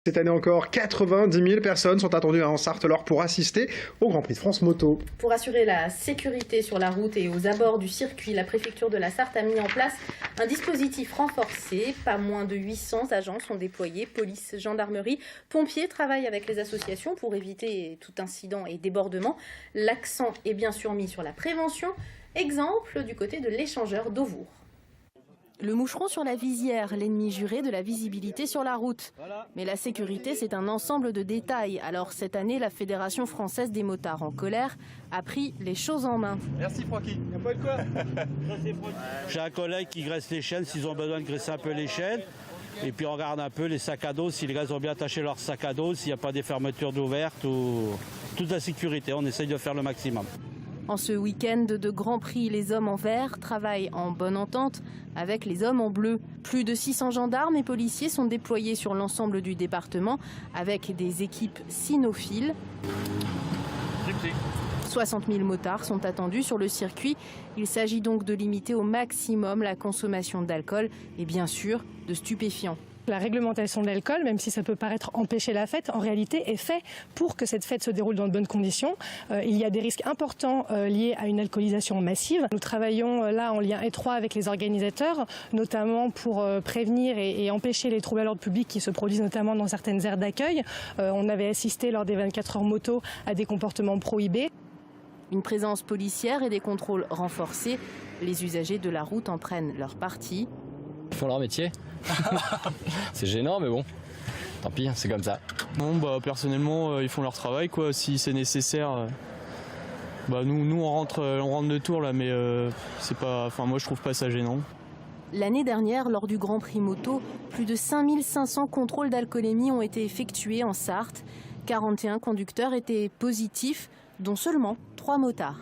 Cette année encore, 90 000 personnes sont attendues en Sarthe-Lor pour assister au Grand Prix de France Moto. Pour assurer la sécurité sur la route et aux abords du circuit, la préfecture de la Sarthe a mis en place un dispositif renforcé. Pas moins de 800 agents sont déployés, police, gendarmerie, pompiers travaillent avec les associations pour éviter tout incident et débordement. L'accent est bien sûr mis sur la prévention, exemple du côté de l'échangeur d'Auvour. Le moucheron sur la visière, l'ennemi juré de la visibilité sur la route. Mais la sécurité, c'est un ensemble de détails. Alors cette année, la Fédération française des motards en colère a pris les choses en main. Merci Francky. Y a pas de quoi. J'ai un collègue qui graisse les chaînes s'ils ont besoin de graisser un peu les chaînes. Et puis on regarde un peu les sacs à dos, si les gars ont bien attaché leur sac à dos, s'il n'y a pas des fermetures d'ouvertes ou toute la sécurité. On essaye de faire le maximum. En ce week-end de Grand Prix, les hommes en vert travaillent en bonne entente avec les hommes en bleu. Plus de 600 gendarmes et policiers sont déployés sur l'ensemble du département avec des équipes cynophiles. 60 000 motards sont attendus sur le circuit. Il s'agit donc de limiter au maximum la consommation d'alcool et bien sûr de stupéfiants. La réglementation de l'alcool, même si ça peut paraître empêcher la fête, en réalité est fait pour que cette fête se déroule dans de bonnes conditions. Il y a des risques importants liés à une alcoolisation massive. Nous travaillons là en lien étroit avec les organisateurs, notamment pour prévenir et empêcher les troubles à l'ordre public qui se produisent notamment dans certaines aires d'accueil. On avait assisté lors des 24 heures moto à des comportements prohibés. Une présence policière et des contrôles renforcés. Les usagers de la route en prennent leur parti. Ils font leur métier. C'est gênant mais bon, tant pis, c'est comme ça. Bon personnellement ils font leur travail quoi, si c'est nécessaire. Nous on rentre de tour là mais c'est pas, moi je trouve pas ça gênant. L'année dernière, lors du Grand Prix moto, plus de 5500 contrôles d'alcoolémie ont été effectués en Sarthe. 41 conducteurs étaient positifs, dont seulement 3 motards.